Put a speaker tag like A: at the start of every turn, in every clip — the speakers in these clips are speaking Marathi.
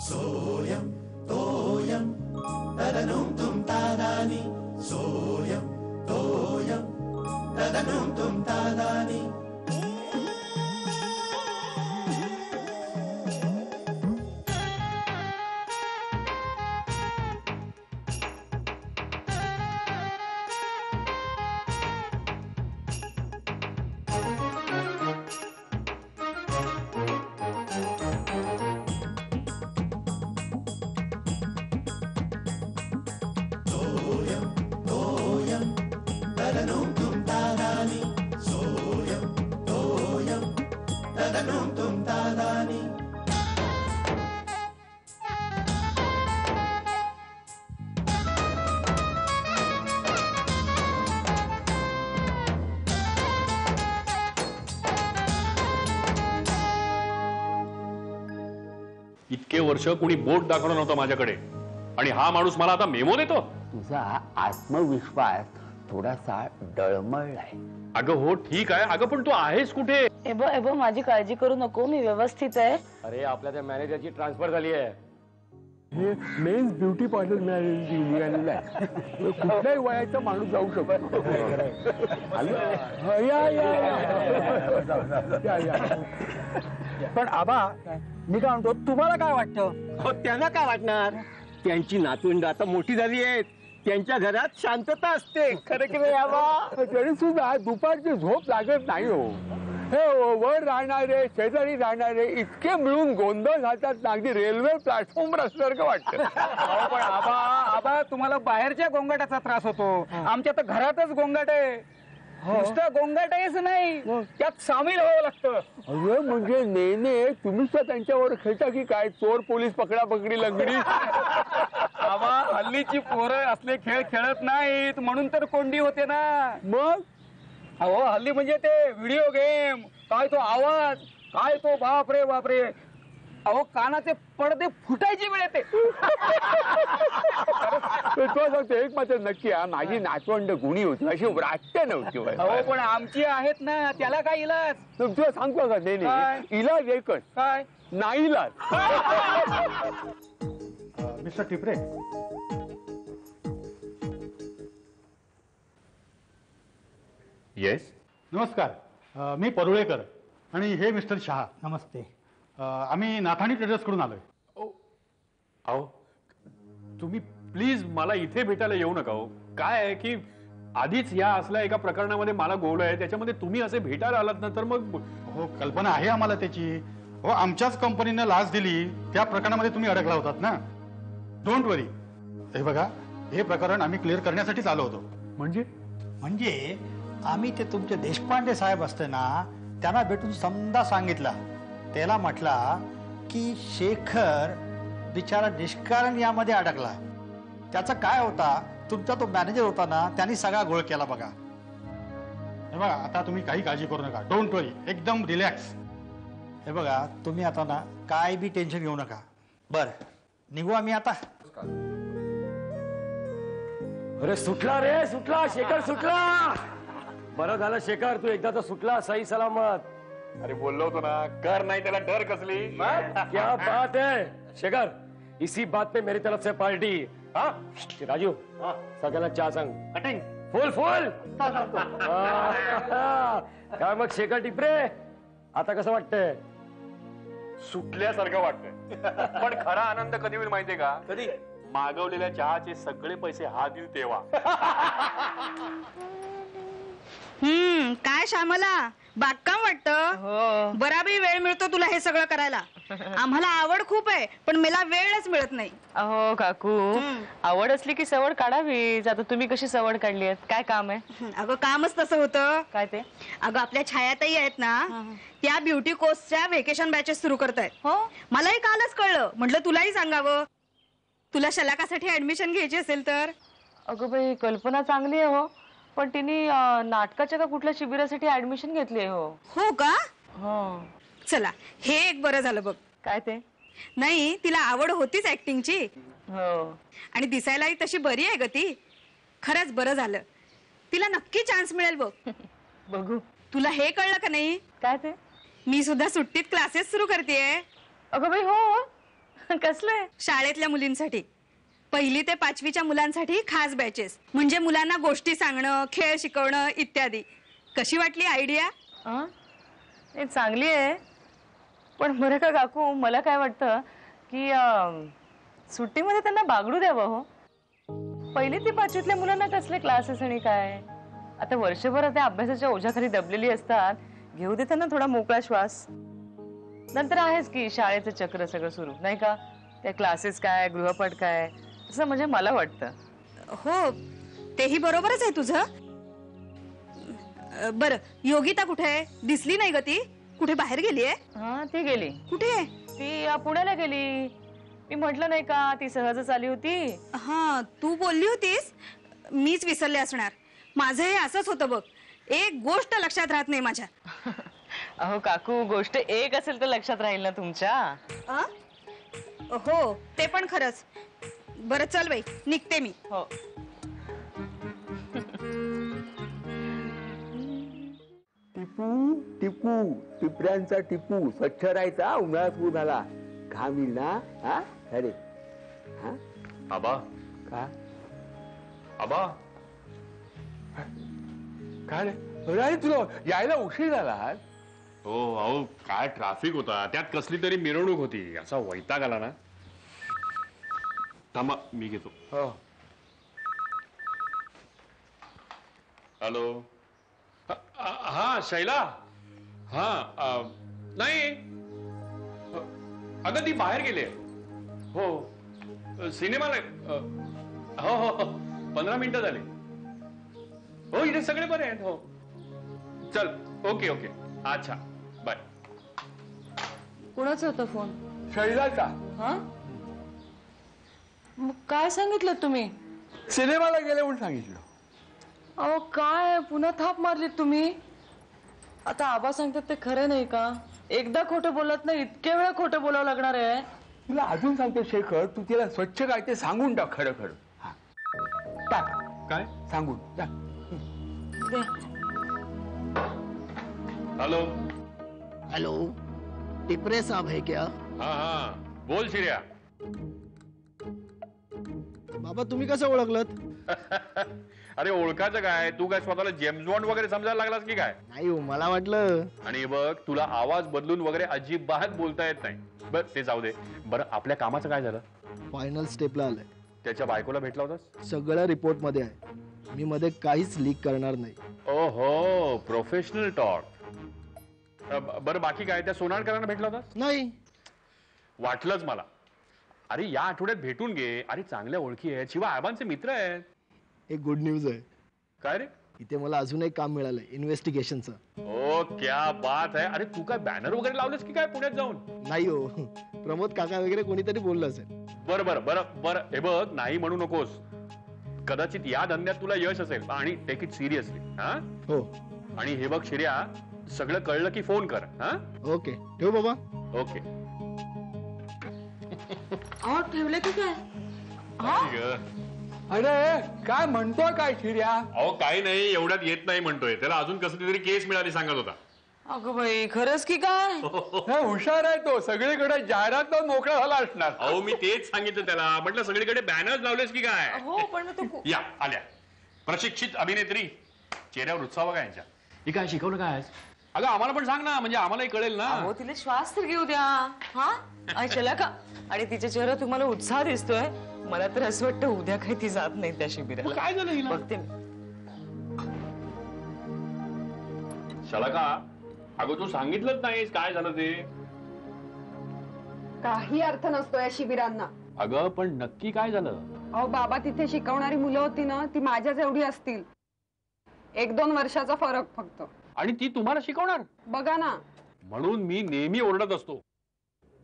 A: सोयम तोयम तदनुम तुम तादानी सोयम तोयम तदनुम तुम तादानी
B: इतके वर्ष कोणी बोट दाखवलं नव्हतं माझ्याकडे आणि हा माणूस मला आता मेमो देतो.
C: तुझा आत्मविश्वास थोडासा डळमळलाय.
B: अगं हो ठीक आहे. अगं पण तू आहेस कुठे?
D: एबो माझी काळजी करू नको, मी व्यवस्थित आहे.
E: अरे आपल्या त्या मॅनेजरची ट्रान्सफर झाली आहे.
C: हे मेन्स ब्युटी पार्लर मिळालेलं आहे. कुठल्याही वयाचा माणूस जाऊ शकतो.
E: पण आबा मी काय म्हणतो, तुम्हाला काय वाटतं? त्यांना काय वाटणार? त्यांची नातवंड आता मोठी झाली आहेत, त्यांच्या घरात शांतता असते. खरं की नाही आबा?
C: तरी सुद्धा दुपारची झोप लागत नाही हो. हे वर राहणारे शेजारी राहणारे इतके मिळून गोंधळ घालतात ना, अगदी रेल्वे प्लॅटफॉर्मवर असल्यासारखं वाटतं.
E: पण आबा तुम्हाला बाहेरच्या गोंगाटाचा त्रास होतो, आमच्या तर घरातच गोंगाट आहे. नुसतं गोंगाटाच नाही, त्यात सामील व्हावं लागतं.
C: अरे म्हणजे नेने तुम्हीच तर त्यांच्यावर खेळता की काय? चोर पोलीस पकडा पकडी लंगडी.
E: आबा हल्लीची पोरं असले खेळ खेळत नाहीत, म्हणून तर कोंडी होते ना.
C: मग
E: अहो हल्ली म्हणजे ते व्हिडिओ गेम, काय तो आवाज, काय तो बापरे बापरे. अहो कानाचे पडदे फुटायची वेळ येते.
C: तो सांगतो एक मात्र नक्की आहे, माझी नातवंड गुणी होती, अशी वाटते नव्हती.
E: अहो पण आमची आहेत ना, त्याला काय इलाज?
C: तुला सांगतो का
E: काय?
C: नेने, इलाज एकच,
E: काय
C: नाही इलाज.
F: मिस्टर टिपरे,
B: येस
F: नमस्कार. मी परुळेकर आणि हे मिस्टर शहा. नमस्ते. आम्ही नाथाणी ट्रेडर्सकडून आलोय.
B: अहो तुम्ही प्लीज मला इथे भेटायला येऊ नका हो. काय आहे की आधीच या असल्या एका प्रकरणामध्ये मला गोवलं आहे, त्याच्यामध्ये तुम्ही असे भेटायला आलात ना तर मग.
F: हो कल्पना आहे आम्हाला त्याची. हो आमच्याच कंपनीनं लाच दिली त्या प्रकरणामध्ये तुम्ही अडकला होतात ना. डोंट वरी. हे बघा, हे प्रकरण आम्ही क्लिअर करण्यासाठीच आलो होतो.
G: म्हणजे आम्ही ते तुमचे देशपांडे साहेब असते ना, त्यांना भेटून समजा सांगितला. त्याला म्हटला की शेखर बिचारा निष्कारण यामध्ये अडकला. त्याचा काय होता, तुमचा तो मॅनेजर होता ना, त्यांनी सगळा गोळ केला बघा.
F: हे बघा, आता तुम्ही काही काळजी करू नका. डोंट वरी, एकदम रिलॅक्स.
G: हे बघा तुम्ही आता ना काय बी टेन्शन घेऊ नका. बर निघू आम्ही आता.
E: अरे सुटला रे, सुटला शेखर, सुटला. बरं झालं शेखर, तू एकदा तर सुटला सही सलामत.
B: अरे बोललो होतो ना, कर नाही त्याला डर कसली.
E: क्या बात है शेखर, इसी बात पे मेरी तरफ से पार्टी. हाँ राजू, सगळ्यांना चहा सांग. कटिंग फुल फुल. काय मग शेखर टिपरे, आता कसं वाटतंय?
B: सुटल्यासारखं वाटतंय. पण खरा आनंद कधी होईल माहितीये का? कधी? मागवलेल्या चहाचे सगळे पैसे हा देईल तेव्हा.
D: काय श्यामला बागकाम वाटतं? बराबरी वेळ मिळतो तुला हे सगळं करायला. आम्हाला आवड खूप आहे, पण मला वेळच मिळत नाही.
H: अहो काकू, आवड असली की सवड काढावीच. आता तुम्ही कशी सवड काढली आहे? काय काम आहे?
D: अगं कामच तसं होतं.
H: काय ते?
D: अगं आपल्या छायाताई आहेत ना, त्या ब्युटी कोर्सच्या व्हेकेशन बॅचेस सुरू करतायत. हो, मलाही कालच कळलं. म्हटलं तुलाही सांगावं. तुला शलाकासाठी ऍडमिशन घ्यायची असेल तर.
H: अगं बाई, कल्पना चांगली आहे हो, पण तिने नाटकाच्या का कुठल्या शिबिरासाठी ऍडमिशन घेतली आहे.
D: हो का?
H: हो.
D: चला हे एक बरं झालं बघ.
H: काय ते?
D: नाही, तिला आवड होतीच ऍक्टिंगची.
H: हो.
D: आणि दिसायलाही तशी बरी आहे ग ती. खरंच बरं झालं. तिला नक्की चान्स मिळेल बघ.
H: बघू.
D: तुला हे कळलं का नाही?
H: काय ते?
D: मी सुद्धा सुट्टीत क्लासेस सुरू करतेय.
H: अगं बाई हो, कसले?
D: शाळेतल्या मुलींसाठी 1ली ते 5वीच्या मुलांसाठी खास बॅचेस. म्हणजे मुलांना गोष्टी सांगणं, खेळ शिकवणं इत्यादी. कशी वाटली आयडिया?
H: हे चांगली आहे, पण बरं का काकू, मला काय वाटतं की सुट्टीमध्ये त्यांना बागडू द्यावं हो. 1ली ते 5वीतल्या मुलांना कसले क्लासेस आणि काय? आता वर्षभर त्या अभ्यासाच्या ओझ्याखाली दबलेली असतात. घेऊ दे त्यांना थोडा मोकळा श्वास. नंतर आहेच की शाळेचं चक्र सगळं सुरू, नाही का? त्या क्लासेस काय, गृहपाठ काय, असं म्हणजे मला वाटतं.
D: हो, तेही बरोबरच आहे तुझं. बरं, योगिता कुठे आहे? दिसली नाही ग ती. कुठे बाहेर गेली आहे?
H: हा, ती गेली.
D: कुठे?
H: ती पुण्याला गेली. मी म्हटलं नाही का, ती सहजच आली होती.
D: हा, तू बोलली होतीस, मीच विसरले असणार. माझं हे असंच होतं बघ, एक गोष्ट लक्षात राहत नाही माझ्या.
H: अहो काकू, गोष्ट एक असेल तर लक्षात राहील ना तुमच्या.
D: हो, ते पण खरंच. बरं चल बाई, निघते मी.
H: हो.
C: टिपू टिपू टिपऱ्यांचा टिपू स्वच्छ राहायचा. उन्हाळा सुरू झाला, घाम येईल ना. हा अरे हा
B: आबा,
C: का
B: आबा,
C: काय रे? अरे तुला यायला उशीर झाला.
B: हो अहो, काय ट्रॅफिक होता, त्यात कसली तरी मिरवणूक होती. असा वैताग आला ना. थांबा, मी घेतो.
C: हो.
B: हॅलो. हा शैला. हा नाही, अगं ती बाहेर गेली. हो, सिनेमाला. हो हो, 15 मिनिटं झाली. हो, इथे सगळे बरे आहेत. हो, चल, ओके ओके, अच्छा, बाय.
H: कुणाचा होता फोन?
C: शैलाचा.
H: हा, मग काय सांगितलं तुम्ही?
C: सिनेमाला गेले म्हणून सांगितलं.
H: अहो काय पुन्हा थाप मारलीत तुम्ही? आता आबा सांगतात ते खरं नाही का? एकदा खोटं बोलत नाही, इतके वेळा खोटं बोलावं लागणार आहे.
C: तुला अजून सांगतो शेखर, तू तिला स्वच्छ काय ते सांगून टाक. खरं खरं हा टाक.
B: काय
C: सांगून टाक.
B: हॅलो.
E: हेलो, टिपरे साहब है क्या?
B: हा हा, बोल शिर्या.
E: बाबा तुम्ही कसं ओळखलत?
B: अरे ओळखायचं काय, तू काय स्वतःला जेम्स बॉन्ड वगैरे समजायला लागलास की काय?
E: नाही हो, मला वाटलं.
B: आणि बघ, तुला आवाज बदलून वगैरे अजिबात बोलता येत नाही. बर ते जाऊ दे. बरं, आपल्या कामाचं काय झालं?
E: फायनल स्टेपला आलंय.
B: त्याच्या बायकोला भेटला होतास?
E: सगळं रिपोर्ट मध्ये आहे. मी मध्ये काहीच लीक करणार नाही.
B: ओहो, प्रोफेशनल टॉक. बरं बाकी काय, त्या सोनारकरांना भेटला होतास?
E: नाही.
B: वाटलंच मला. अरे या आठवड्यात भेटून घे. अरे चांगल्या ओळखी आहेत, शिवाय आबांचे मित्र आहेत.
E: एक गुड न्यूज आहे.
B: काय रे?
E: इथे मला अजून एक काम मिळालंय इन्व्हेस्टिगेशनचं.
B: ओ क्या बात आहे. अरे तू काय बॅनर वगैरे लावलेस की काय पुण्यात जाऊन?
E: नाही हो, प्रमोद काका वगैरे कोणीतरी बोललं असेल.
B: बरं बरं बरं बरं, हे बघ, नाही म्हणू नकोस. कदाचित या धंद्यात तुला यश असेल आणि टेक इट सिरियसली. हा
E: हो.
B: आणि हे बघ शिर्या, सगळं कळलं की फोन कर. हा
E: ओके, ठेव बाबा.
B: ओके.
H: ठेवलं की काय?
C: अरे काय म्हणतोय काय शिर्या?
B: अहो काही नाही, एवढ्यात येत नाही म्हणतोय. त्याला अजून कसली तरी केस मिळाली सांगत होता.
H: अगं बाई, खरंच की काय?
C: हुशार आहे तो, सगळीकडे जाहिरात मोकळा झाला असणार.
B: अहो मी तेच सांगितलं त्याला. म्हटलं सगळीकडे बॅनर्स लावलेस की काय?
H: हो, पण मग तू
B: या आल्या प्रशिक्षित अभिनेत्री. चेहऱ्यावर उत्साह बघा यांच्या. हे काय शिकवलं काय? अगं आम्हाला पण सांग ना, म्हणजे आम्हालाही कळेल ना.
H: हो, तिला श्वास तर घेऊ द्या. हा, आणि चला का? आणि तिच्या चेहऱ्यावर तुम्हाला उत्साह दिसतोय. मला तर असं वाटतं उद्या काही ती जात नाही त्या शिबिराला.
B: काय झालं हिला?
H: बघते मी.
B: शलाका, अगं तू सांगितलंच नाहीस काय झालं ते.
I: काही अर्थ नसतो या शिबिरांना.
B: अगं पण नक्की काय झालं?
I: अहो बाबा, तिथे शिकवणारी मुलं होती ना, ती माझ्याच एवढी असतील. 1-2 वर्षाचा फरक फक्त.
B: आणि ती तुम्हाला शिकवणार?
I: बघा ना.
B: म्हणून मी नेहमी ओरडत असतो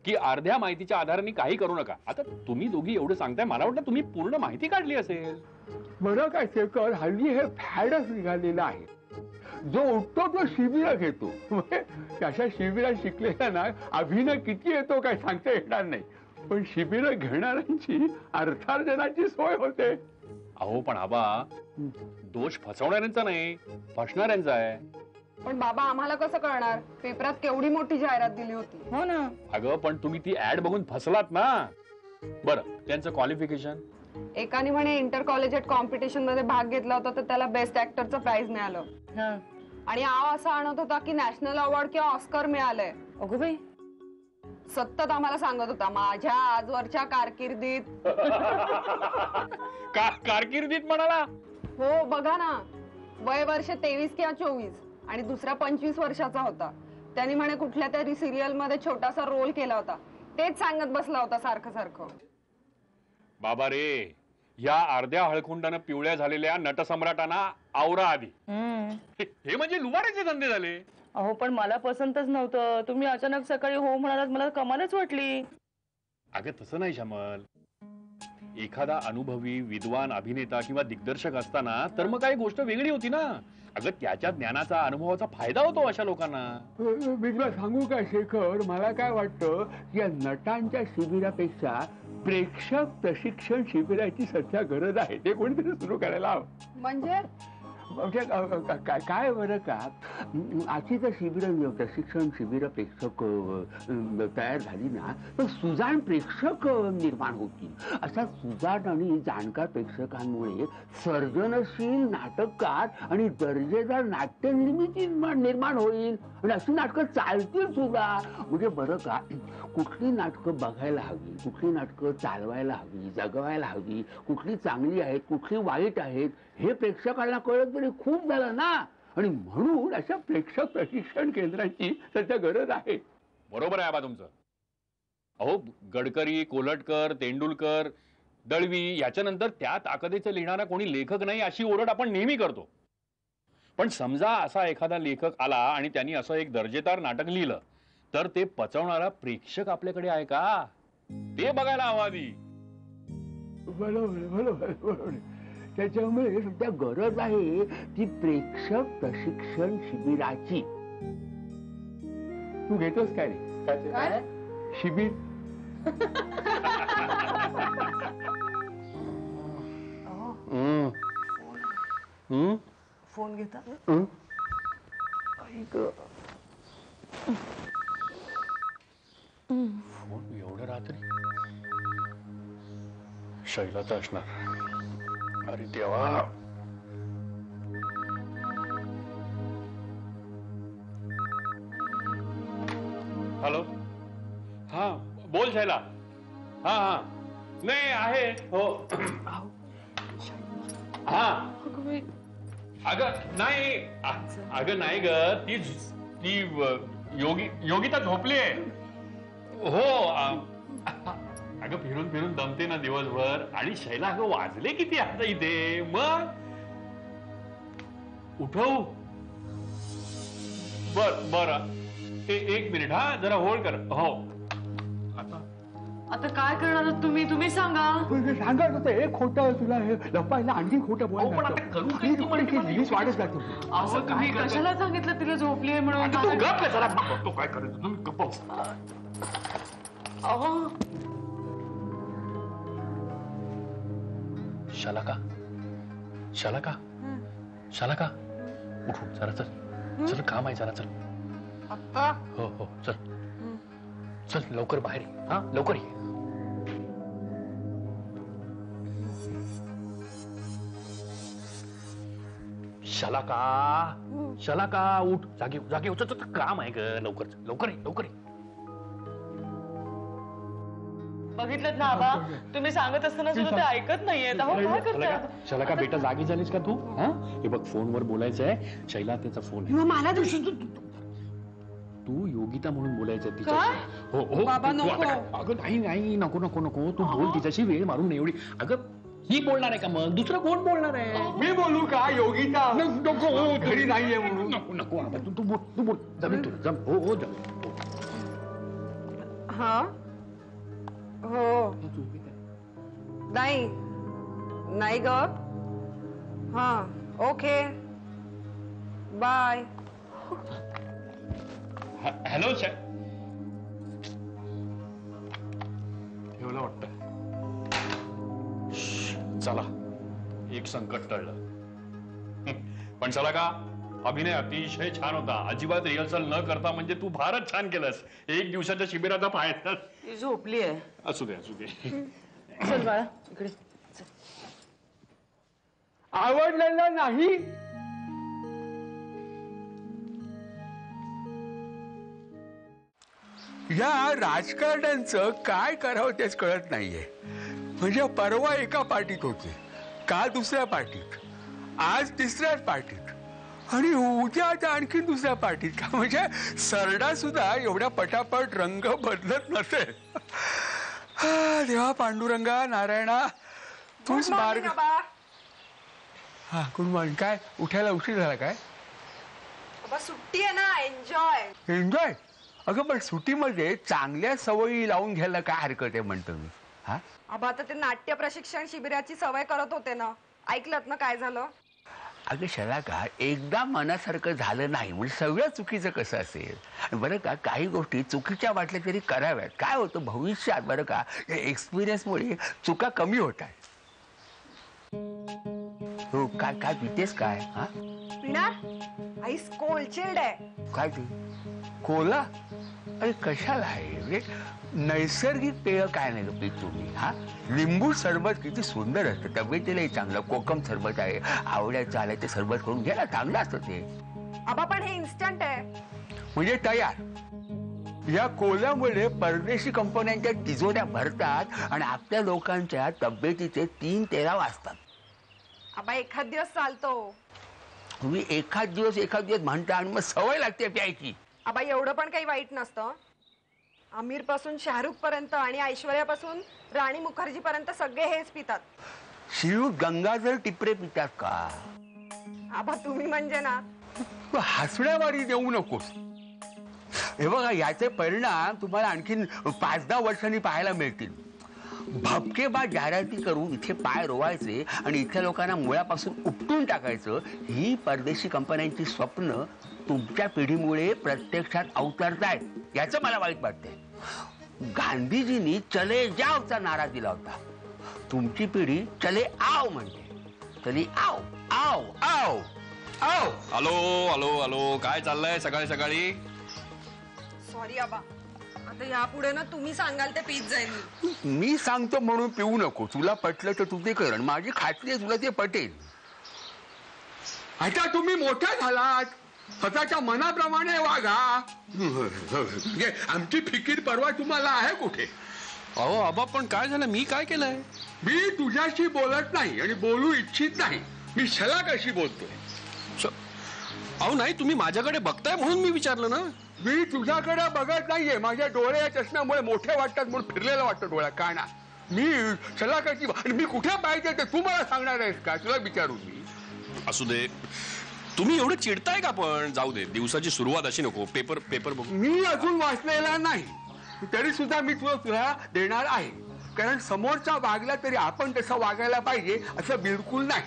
B: की अर्ध्या माहितीच्या आधाराने काही करू नका. आता तुम्ही दोघी एवढं सांगताय, मला वाटतं तुम्ही पूर्ण माहिती काढली असेल.
C: बरं काय शेखर, हल्ली हे फॅडच निघालेलं आहे. जो उठतो तो शिबिर घेतो. अशा शिबिरात शिकलेला ना अभिनय किती येतो काय सांगता येणार नाही. पण शिबिर घेणाऱ्यांची अर्थार्जनाची सोय होते.
B: अहो पण आबा, दोष फसवणाऱ्यांचा नाही, फसणाऱ्यांचा आहे.
I: पण बाबा आम्हाला कसं कळणार? पेपरात केवढी मोठी जाहिरात दिली होती.
H: हो ना.
B: अगं पण तुम्ही ती ऍड बघून फसलात ना. बरं, त्यांचं क्वालिफिकेशन?
I: एकाने म्हणे इंटर कॉलेजिएट कॉम्पिटिशन मध्ये भाग घेतला होता तर त्याला बेस्ट ऍक्टरचं प्राइज मिळालं.
H: हा.
I: आणि असा आणत होता की नॅशनल अवॉर्ड किंवा ऑस्कर मिळालंय.
H: अगो बाई.
I: सतत आम्हाला सांगत होता माझ्या आजवरच्या कारकिर्दीत.
B: कारकिर्दीत म्हणाला?
I: हो बघा ना, वय वर्ष 23 किंवा 24 आणि दुसरा 25 वर्षाचा होता. त्यांनी म्हणे कुठल्या तरी सिरियल मध्ये छोटासा रोल केला होता. तेच सांगत बसला होता सारखं सारखं.
B: बाबा रे, या अर्ध्या हळकुंडानं पिवळ्या झालेल्या नटसम्राटांना आवरा आधी. हे म्हणजे लुबाडाचे धंदे झाले.
H: अहो पण मला पसंतच नव्हतं. तुम्ही अचानक सकाळी हो म्हणालात, मला कमालच वाटली.
B: अगं तसं नाही श्यामल. एखादा अनुभवी विद्वान अभिनेता किंवा दिग्दर्शक असताना तर मग काही गोष्ट वेगळी होती ना. अगं त्याच्या ज्ञानाचा अनुभवाचा फायदा होतो अशा लोकांना.
C: मी तुला सांगू का शेखर, मला काय वाटतं की या नटांच्या शिबिरापेक्षा प्रेक्षक प्रशिक्षण शिबिराची सध्या गरज आहे. ते कोणीतरी सुरू करायला हवं.
I: म्हणजे
C: काय बरं का, आजची जर शिबिर प्रशिक्षण शिबिर प्रेक्षक तयार झाली ना तर सुजाण प्रेक्षक निर्माण होतील. अशा सुजाण आणि जाणकार प्रेक्षकांमुळे सर्जनशील नाटककार आणि दर्जेदार नाट्य निर्मिती निर्माण होईल. आणि अशी नाटकं चालतील सुद्धा. म्हणजे बरं का, कुठली नाटकं बघायला हवी, कुठली नाटकं चालवायला हवी, जगवायला हवी, कुठली चांगली आहेत, कुठली वाईट आहेत, हे प्रेक्षकांना कळत तरी खूप झालं ना. आणि म्हणून अशा प्रेक्षक प्रशिक्षण केंद्राची सध्या गरज आहे.
B: बरोबर आहे आबा तुमचं. अहो गडकरी, कोल्हटकर, तेंडुलकर, दळवी याच्यानंतर त्या ताकदीचं लिहिणारा कोणी लेखक नाही अशी ओरड आपण नेहमी करतो. पण समजा असा एखादा लेखक आला आणि त्यांनी असं एक दर्जेदार नाटक लिहिलं तर ते पचवणारा प्रेक्षक आपल्याकडे आहे का, ते बघायला हवं आधी.
C: बरोबर बरोबर बरोबर. त्याच्यामुळे सध्या गरज आहे ती प्रेक्षक प्रशिक्षण शिबिराची. तू घेतोस काय रे?
I: काय
C: शिबिर?
H: फोन घेता.
B: फोन एवढं रात्री? शैलाचा असणार. अरे देवा. हॅलो. हा बोल शैला. हा हा नाही आहे. हो हा. अगं नाही, अगं नाही ग, ती योगिता झोपली आहे. हो अगं फिरून फिरून दमते ना दिवसभर. आणि शैला अगं वाजले किती आता इथे, मग उठवू? बर एक मिनिट हा, जरा होल्ड कर. हो
H: आता काय करणार तुम्ही सांगा.
C: सांगत होतं हे खोटं, तुला हे लपायला आणखी खोटं बोलायला वाढत जातो.
H: असं काही कशाला सांगितलं तिला झोपली आहे म्हणून?
B: तो काय करायचं तुम्ही गप्प. शालाका उठ जरा, चल काम आहे जरा, चल. हो चल लवकर बाहेर ये. हा लवकर ये. शालाका उठ, जागे उठ, काम आहे ग, लवकर ये.
H: बघितलं ना आबा, तुम्ही सांगत असताना सुद्धा ते ऐकत नाहीयेत. अहो काय करतात?
B: शैला बेटा जागी झालीस का तू? हा हे बघ फोनवर बोलायचंय. शैला त्याचा फोन आहे.
I: मला
B: तू योगिता म्हणून बोलायचं तिच्या. हो
I: बाबा, नको.
B: अगं नाही नको तू बोल तिच्याशी, वेळ मारून नाही एवढी. अगं ही बोलणार आहे का मग? दुसरं कोण बोलणार आहे?
C: मी बोलू का? योगिता नको, घरी नाहीये म्हणून.
B: नको आबा, तू बोल जमेल तुला. हो जमेल.
I: हा हो नाही ग. हा ओके बाय.
B: हॅलो ठेवलं वाटतं. चला एक संकट टळलं. पण चला का अभिनय अतिशय छान होता. अजिबात रिहर्सल न करता म्हणजे तू फारच छान केलंस. एक दिवसाच्या शिबिराचा फायदा.
H: ती झोपली आहे.
B: असू दे असू दे.
H: चल बाळा इकडे.
C: आवडलेलं नाही. या राजकारण्यांचं काय करावं तेच कळत नाहीये. म्हणजे परवा एका पार्टीत होते, काल दुसऱ्या पार्टीत, आज तिसऱ्याच पार्टीत आणि उद्या आता आणखी दुसऱ्या पार्टीत. का म्हणजे सरडा सुद्धा एवढ्या पटापट रंग बदलत नसेल. देवा पांडुरंगा नारायणा तूच मार्ग. हा गुड मॉर्निंग. काय उठायला उशीर झाला काय?
I: सुट्टी आहे ना, एन्जॉय.
C: एन्जॉय? अगं पण सुट्टीमध्ये चांगल्या सवयी लावून घ्यायला काय हरकत आहे म्हणतो मी. हा
I: आबा आता ते नाट्य प्रशिक्षण शिबिराची सवय करत होते ना, ऐकलत ना काय झालं?
C: अगं शलाका, एकदा मनासारखं झालं नाही म्हणजे सगळं चुकीचं कसं असेल. बरं का, काही गोष्टी चुकीच्या वाटल्या तरी कराव्यात. काय होतं भविष्यात बरं का, या एक्सपिरियन्समुळे चुका कमी होत आहेत. हो काय काय पितेस काय? हा
I: पिणार आईस कोल्ड आहे.
C: काय ते कोला? अरे कशाला आहे? म्हणजे नैसर्गिक पेय काय नाही ग पीत तुम्ही. हा लिंबू सरबत किती सुंदर असतं, तब्येतीलाही चांगलं. कोकम सरबत आहे, आवळ्याचं आलं ते सरबत करून घ्या ना, चांगलं असतं ते.
I: आबा पण हे इन्स्टंट आहे.
C: म्हणजे तयार. या कोल्यामुळे परदेशी कंपन्यांच्या तिजोऱ्या भरतात आणि आपल्या लोकांच्या तब्येतीचे 3-13 वाजतात.
I: आबा एखाद दिवस चालतो.
C: तुम्ही एखाद दिवस म्हणता आणि मग सवय लागते प्यायची.
I: आबा एवढं पण काही वाईट नसतं. आमिर पासून शाहरुख पर्यंत आणि ऐश्वर्या पासून राणी मुखर्जी पर्यंत सगळे हेच पितात.
C: शिव गंगाधर टिपरे पितात का?
I: आबा तुम्ही म्हणजे ना,
C: तू हसण्यावारी देऊ नकोस. हे बघा, याचे परिणाम तुम्हाला आणखीन 5-10 वर्षांनी पाहायला मिळतील. भपकेबाज जाहिराती करून इथे पाय रोवायचे आणि इथल्या लोकांना मुळापासून उपटून टाकायचं, ही परदेशी कंपन्यांची स्वप्न तुमच्या पिढीमुळे प्रत्यक्षात अवतरतायत. याचं मला वाईट वाटतंय. गांधीजींनी चले जावचा नारा दिला होता. तुमची पिढी चले आव म्हणते. चले आव आव आव आव.
B: हॅलो हॅलो हॅलो, काय चाललंय सकाळी सकाळी?
I: सॉरी आबा, आता यापुढे ना तुम्ही सांगाल ते पीत जाईल.
C: मी सांगतो म्हणून पिऊ नको. तुला पटलं तर तू ते कर आणि माझी खात्री आहे तुला ते पटेल. आता तुम्ही मोठा झालात, स्वतःच्या मनाप्रमाणे वागा. आमची फिकीर परवा तुम्हाला आहे कुठे?
B: अहो आबा, पण काय झालं? मी काय केलंय?
C: मी तुझ्याशी बोलत नाही आणि बोलू इच्छित नाही. मी शलाकाशी बोलतोय.
B: अहो नाही, तुम्ही माझ्याकडे बघताय म्हणून मी विचारलं ना.
C: मी तुझ्याकडे बघत नाहीये. माझ्या डोळे या चष्म्यामुळे मोठे वाटतात म्हणून फिरलेलं वाटतं डोळ्या काना. मी शलाकाची आणि मी कुठे पाहिजे ते तू मला सांगणार आहेस का? तुला विचारू मी.
B: असू दे, तुम्ही एवढं चिडताय का? पण जाऊ दे, दिवसाची सुरुवात अशी नको. पेपर बघू.
C: मी अजून वाचलेला नाही तरी सुद्धा मी तुला देणार आहे. कारण समोरचा वागला तरी आपण तसं वागायला पाहिजे असं बिलकुल नाही.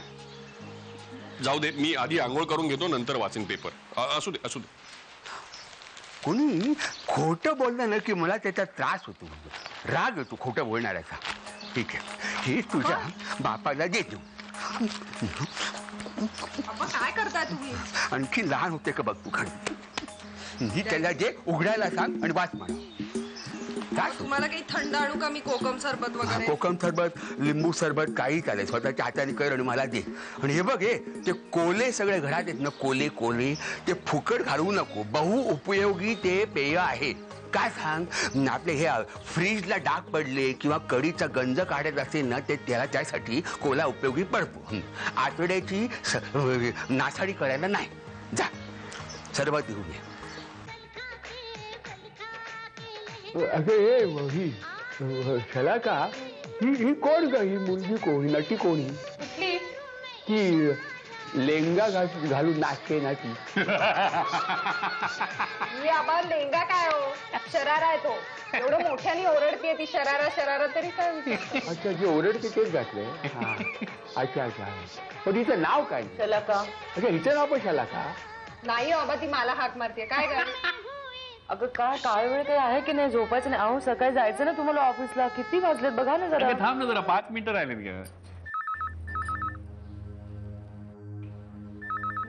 B: जाऊ दे, मी आधी आंघोळ करून घेतो, नंतर वाचेन पेपर. असू दे असू दे.
C: कोणी खोटं बोललं ना की मला त्याचा त्रास होतो, राग येतो खोटं बोलणाऱ्याचा. ठीक आहे, हे तुझ्या बापाला देतो.
I: काय करताय तुम्ही?
C: आणखी लहान होते का बघ तू. खरं त्याला जे उघडायला सांग आणि वाच म्हणा.
I: तुम्हाला काही थंड आणू का मी? कोकम सरबत वगैरे?
C: कोकम सरबत, लिंबू सरबत काही चालेल. स्वतःच्या हाताने कर आणि मला दे. आणि हे बघ, हे ते कोले सगळे घरात आहेत ना, कोले ते फुकट घालवू नको. बहुउपयोगी ते पेय आहे. काय सांग, आपले हे फ्रीजला डाग पडले किंवा कढीचा गंज काढत असेल ना, ते त्याला त्यासाठी कोला उपयोगी पडतो. आतड्याची नासाडी करायला नाही. जा सरबत घेऊन ये. अरे ही शलाका, ही कोण ग? ही मुलगी कोणी, नटी कोणी? ती लेंगा घालून नाचते ना ती.
I: आबा लेंगा काय हो, शरारा आहे तो. एवढं मोठ्याने ओरडतीये ती. शरारा तरी काय?
C: अच्छा, जे ओरडते तेच घातलंय. अच्छा अच्छा. पण हिचं नाव काय?
H: शलाका.
C: अच्छा, हिचं नाव पण शलाका?
I: नाही बाबा, ती मला हाक मारते. काय काय?
H: अगं काय काळ वेळ काही आहे की नाही? झोपायचं नाही. अहो सकाळी जायचं ना तुम्हाला ऑफिसला. किती वाजलेत बघा ना जरा.
B: थांब ना जरा, 5 मिनिटं राहिलेत का?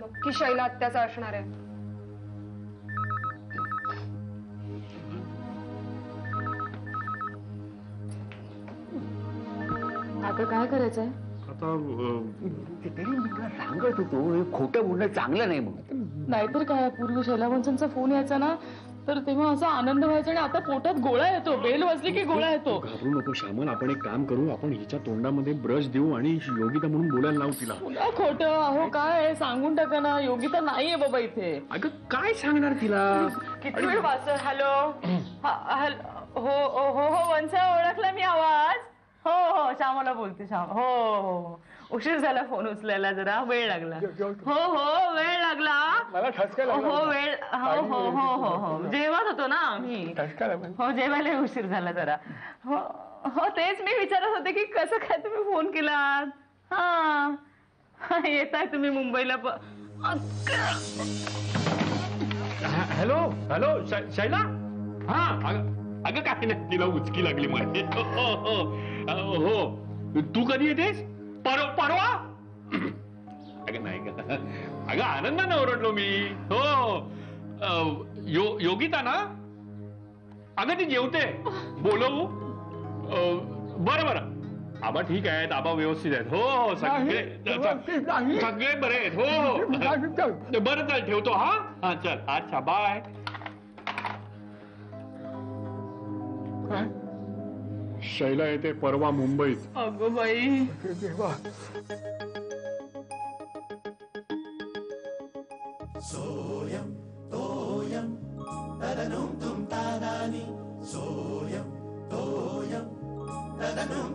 I: नक्की की शैला आत्याचा असणार आहे.
H: आता काय करायचंय?
C: आता तरी मी तुला सांगत होतो हे खोटं बोलणं चांगलं नाही म्हणत.
H: नाहीतर काय, पूर्वी शैलावंशांचा फोन यायचा ना तर तेव्हा असा आनंद व्हायचा आणि आता पोटात गोळा येतो. बेल वाजली की गोळा येतो.
B: घाबरू नको श्यामल, आपण एक काम करू, आपण हिच्या तोंडामध्ये ब्रश देऊ आणि योगिता म्हणून बोलायला लावू तिला.
H: पुन्हा खोटं. अहो काय सांगून टाका ना, योगिता नाहीये बाबा इथे.
B: अगं काय सांगणार तिला?
H: किती वेळ वाचत. हॅलो हो हो हो वंशा, ओळखला मी आवाज. हो हो श्यामाला बोलते. श्याम हो हो उशीर झाला फोन उचलायला, जरा वेळ लागला. हो हो वेळ लागला
C: मला ठसका लागला.
H: हो वेळ हो हो हो हो हो जेवत होतो ना आम्ही. हो जेवायला उशीर झाला जरा. हो हो तेच मी विचारत होते की कसं काय तुम्ही फोन केलात. हा येताय तुम्ही मुंबईला.
B: Hello hello Shaila. हा अगं काय नाही, तिला उचकी लागली माझी. हो तू कधी येतेस? परवा? अगं नाही का, अगं आनंदानं ओरडलो मी. हो योगिता ना, अगं ती जेवते. बोलवू? बरं बरं, आबा ठीक आहेत, आबा व्यवस्थित आहेत. हो सगळे बरे आहेत. हो बरं चल ठेवतो. हा चल, अच्छा बाय. शैला येते परवा मुंबईत.
H: अगं बाई.
A: सोयम तोयम तदनुम तुम तादानी सोयम तोयम तदनुम